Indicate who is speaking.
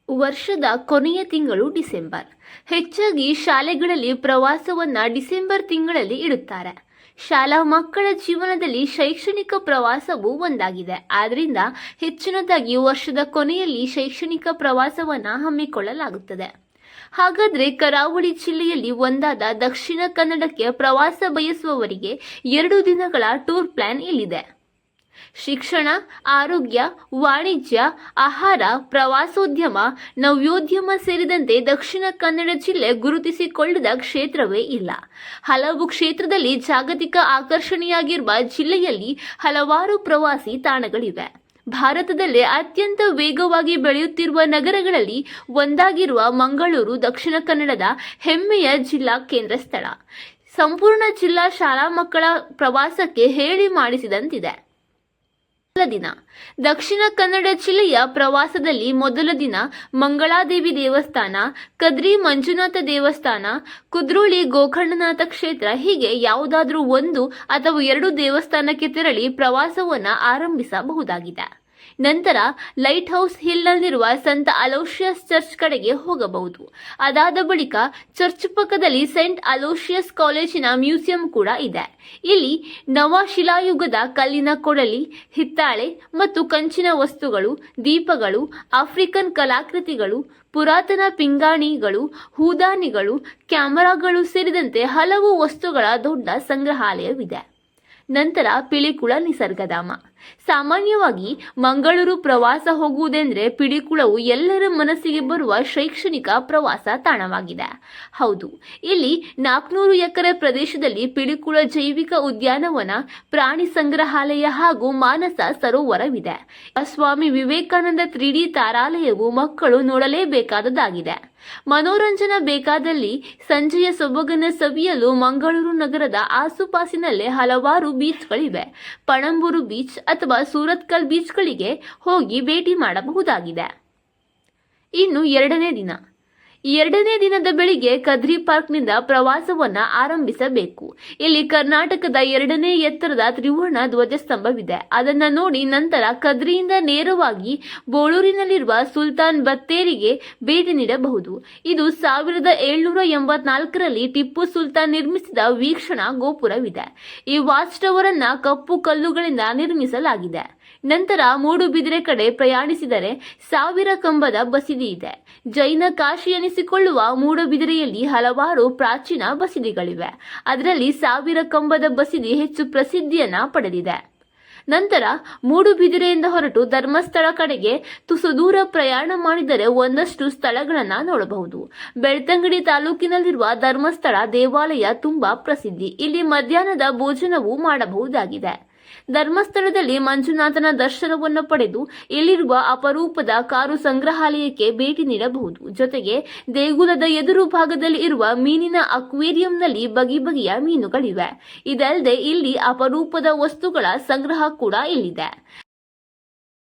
Speaker 1: ವರ್ಷದ ಕೊನೆಯ ತಿಂಗಳು ಡಿಸೆಂಬರ್. ಹೆಚ್ಚಾಗಿ ಶಾಲೆಗಳಲ್ಲಿ ಪ್ರವಾಸವನ್ನ ಡಿಸೆಂಬರ್ ತಿಂಗಳಲ್ಲಿ ಇಡುತ್ತಾರೆ. ಶಾಲಾ ಮಕ್ಕಳ ಜೀವನದಲ್ಲಿ ಶೈಕ್ಷಣಿಕ ಪ್ರವಾಸವು ಒಂದಾಗಿದೆ. ಆದ್ರಿಂದ ಹೆಚ್ಚಿನದಾಗಿ ವರ್ಷದ ಕೊನೆಯಲ್ಲಿ ಶೈಕ್ಷಣಿಕ ಪ್ರವಾಸವನ್ನ ಹಮ್ಮಿಕೊಳ್ಳಲಾಗುತ್ತದೆ. ಹಾಗಾದ್ರೆ ಕರಾವಳಿ ಜಿಲ್ಲೆಯಲ್ಲಿ ಒಂದಾದ ದಕ್ಷಿಣ ಕನ್ನಡಕ್ಕೆ ಪ್ರವಾಸ ಬಯಸುವವರಿಗೆ 2 ದಿನಗಳ ಟೂರ್ ಪ್ಲಾನ್ ಇಲ್ಲಿದೆ. ಶಿಕ್ಷಣ, ಆರೋಗ್ಯ, ವಾಣಿಜ್ಯ, ಆಹಾರ, ಪ್ರವಾಸೋದ್ಯಮ, ನವ್ಯೋದ್ಯಮ ಸೇರಿದಂತೆ ದಕ್ಷಿಣ ಕನ್ನಡ ಜಿಲ್ಲೆ ಗುರುತಿಸಿಕೊಳ್ಳದ ಕ್ಷೇತ್ರವೇ ಇಲ್ಲ. ಹಲವು ಕ್ಷೇತ್ರದಲ್ಲಿ ಜಾಗತಿಕ ಆಕರ್ಷಣೆಯಾಗಿರುವ ಜಿಲ್ಲೆಯಲ್ಲಿ ಹಲವಾರು ಪ್ರವಾಸಿ ತಾಣಗಳಿವೆ. ಭಾರತದಲ್ಲೇ ಅತ್ಯಂತ ವೇಗವಾಗಿ ಬೆಳೆಯುತ್ತಿರುವ ನಗರಗಳಲ್ಲಿ ಒಂದಾಗಿರುವ ಮಂಗಳೂರು ದಕ್ಷಿಣ ಕನ್ನಡದ ಹೆಮ್ಮೆಯ ಜಿಲ್ಲಾ ಕೇಂದ್ರ ಸ್ಥಳ. ಸಂಪೂರ್ಣ ಜಿಲ್ಲಾ ಶಾಲಾ ಮಕ್ಕಳ ಪ್ರವಾಸಕ್ಕೆ ಹೇಳಿ ಮಾಡಿಸಿದಂತಿದೆ. ದಿನ ದಕ್ಷಿಣ ಕನ್ನಡ ಜಿಲ್ಲೆಯ ಪ್ರವಾಸದಲ್ಲಿ ಮೊದಲ ದಿನ ಮಂಗಳಾದೇವಿ ದೇವಸ್ಥಾನ, ಕದ್ರಿ ಮಂಜುನಾಥ ದೇವಸ್ಥಾನ, ಕುದ್ರೋಳಿ ಗೋಕರ್ಣನಾಥ ಕ್ಷೇತ್ರ ಹೀಗೆ ಯಾವುದಾದ್ರೂ 1 ಅಥವಾ 2 ದೇವಸ್ಥಾನಕ್ಕೆ ತೆರಳಿ ಪ್ರವಾಸವನ್ನು ಆರಂಭಿಸಬಹುದಾಗಿದೆ. ನಂತರ ಲೈಟ್ ಹೌಸ್ ಹಿಲ್ನಲ್ಲಿರುವ ಸಂತ ಅಲೋಷಿಯಸ್ ಚರ್ಚ್ ಕಡೆಗೆ ಹೋಗಬಹುದು. ಅದಾದ ಬಳಿಕ ಚರ್ಚ್ ಪಕ್ಕದಲ್ಲಿ ಸೆಂಟ್ ಅಲೋಷಿಯಸ್ ಕಾಲೇಜಿನ ಮ್ಯೂಸಿಯಂ ಕೂಡ ಇದೆ. ಇಲ್ಲಿ ನವಶಿಲಾಯುಗದ ಕಲ್ಲಿನ ಕೊಡಲಿ, ಹಿತ್ತಾಳೆ ಮತ್ತು ಕಂಚಿನ ವಸ್ತುಗಳು, ದೀಪಗಳು, ಆಫ್ರಿಕನ್ ಕಲಾಕೃತಿಗಳು, ಪುರಾತನ ಪಿಂಗಾಣಿಗಳು, ಹೂದಾನಿಗಳು, ಕ್ಯಾಮೆರಾಗಳು ಸೇರಿದಂತೆ ಹಲವು ವಸ್ತುಗಳ ದೊಡ್ಡ ಸಂಗ್ರಹಾಲಯವಿದೆ. ನಂತರ ಪಿಲಿಕುಳ ನಿಸರ್ಗಧಾಮ. ಸಾಮಾನ್ಯವಾಗಿ ಮಂಗಳೂರು ಪ್ರವಾಸ ಹೋಗುವುದೆಂದರೆ ಪಿಲಿಕುಳವು ಎಲ್ಲರ ಮನಸ್ಸಿಗೆ ಬರುವ ಶೈಕ್ಷಣಿಕ ಪ್ರವಾಸ ತಾಣವಾಗಿದೆ. ಹೌದು, ಇಲ್ಲಿ 400 ಎಕರೆ ಪ್ರದೇಶದಲ್ಲಿ ಪಿಲಿಕುಳ ಜೈವಿಕ ಉದ್ಯಾನವನ, ಪ್ರಾಣಿ ಸಂಗ್ರಹಾಲಯ ಹಾಗೂ ಮಾನಸ ಸರೋವರವಿದೆ. ಸ್ವಾಮಿ ವಿವೇಕಾನಂದ 3D ತಾರಾಲಯವು ಮಕ್ಕಳು ನೋಡಲೇಬೇಕಾದದ್ದಾಗಿದೆ. ಮನೋರಂಜನಾ ಬೇಕಾದಲ್ಲಿ ಸಂಜೆಯ ಸೊಬಗನ್ನು ಸವಿಯಲು ಮಂಗಳೂರು ನಗರದ ಆಸುಪಾಸಿನಲ್ಲೇ ಹಲವಾರು ಬೀಚ್ಗಳಿವೆ. ಪಣಂಬೂರು ಬೀಚ್ ಅಥವಾ ಸೂರತ್ಕಲ್ ಬೀಚ್ಗಳಿಗೆ ಹೋಗಿ ಭೇಟಿ ಮಾಡಬಹುದಾಗಿದೆ. ಇನ್ನು ಎರಡನೇ ದಿನದ ಬೆಳಿಗ್ಗೆ ಕದ್ರಿ ಪಾರ್ಕ್ನಿಂದ ಪ್ರವಾಸವನ್ನ ಆರಂಭಿಸಬೇಕು. ಇಲ್ಲಿ ಕರ್ನಾಟಕದ 2ನೇ ಎತ್ತರದ ತ್ರಿವರ್ಣ ಧ್ವಜಸ್ತಂಭವಿದೆ. ಅದನ್ನ ನೋಡಿ ನಂತರ ಕದ್ರಿಯಿಂದ ನೇರವಾಗಿ ಬೋಳೂರಿನಲ್ಲಿರುವ ಸುಲ್ತಾನ್ ಬತ್ತೇರಿಗೆ ಭೇಟಿ ನೀಡಬಹುದು. ಇದು 1784ರಲ್ಲಿ ಟಿಪ್ಪು ಸುಲ್ತಾನ್ ನಿರ್ಮಿಸಿದ ವೀಕ್ಷಣಾ ಗೋಪುರವಿದೆ. ಈ ವಾಚ್ ಟವರ್ ಅನ್ನ ಕಪ್ಪು ಕಲ್ಲುಗಳಿಂದ ನಿರ್ಮಿಸಲಾಗಿದೆ. ನಂತರ ಮೂಡುಬಿದಿರೆ ಕಡೆ ಪ್ರಯಾಣಿಸಿದರೆ 1000 ಕಂಬದ ಬಸದಿ ಇದೆ. ಜೈನ ಕಾಶಿ ಎನಿಸಿಕೊಳ್ಳುವ ಮೂಡುಬಿದಿರೆಯಲ್ಲಿ ಹಲವಾರು ಪ್ರಾಚೀನ ಬಸದಿಗಳಿವೆ. ಅದರಲ್ಲಿ 1000 ಕಂಬದ ಬಸದಿ ಹೆಚ್ಚು ಪ್ರಸಿದ್ಧಿಯನ್ನ ಪಡೆದಿದೆ. ನಂತರ ಮೂಡುಬಿದಿರೆಯಿಂದ ಹೊರಟು ಧರ್ಮಸ್ಥಳ ಕಡೆಗೆ ತುಸು ದೂರ ಪ್ರಯಾಣ ಮಾಡಿದರೆ ಒಂದಷ್ಟು ಸ್ಥಳಗಳನ್ನು ನೋಡಬಹುದು. ಬೆಳ್ತಂಗಡಿ ತಾಲೂಕಿನಲ್ಲಿರುವ ಧರ್ಮಸ್ಥಳ ದೇವಾಲಯ ತುಂಬಾ ಪ್ರಸಿದ್ಧಿ. ಇಲ್ಲಿ ಮಧ್ಯಾಹ್ನದ ಭೋಜನವೂ ಮಾಡಬಹುದಾಗಿದೆ. ಧರ್ಮಸ್ಥಳದಲ್ಲಿ ಮಂಜುನಾಥನ ದರ್ಶನವನ್ನು ಪಡೆದು ಇಲ್ಲಿರುವ ಅಪರೂಪದ ಕಾರು ಸಂಗ್ರಹಾಲಯಕ್ಕೆ ಭೇಟಿ ನೀಡಬಹುದು. ಜೊತೆಗೆ ದೇಗುಲದ ಎದುರು ಭಾಗದಲ್ಲಿ ಇರುವ ಮೀನಿನ ಅಕ್ವೇರಿಯಂನಲ್ಲಿ ಬಗೆಯ ಮೀನುಗಳಿವೆ. ಇದಲ್ಲದೆ ಇಲ್ಲಿ ಅಪರೂಪದ ವಸ್ತುಗಳ ಸಂಗ್ರಹ ಕೂಡ ಇಲ್ಲಿದೆ.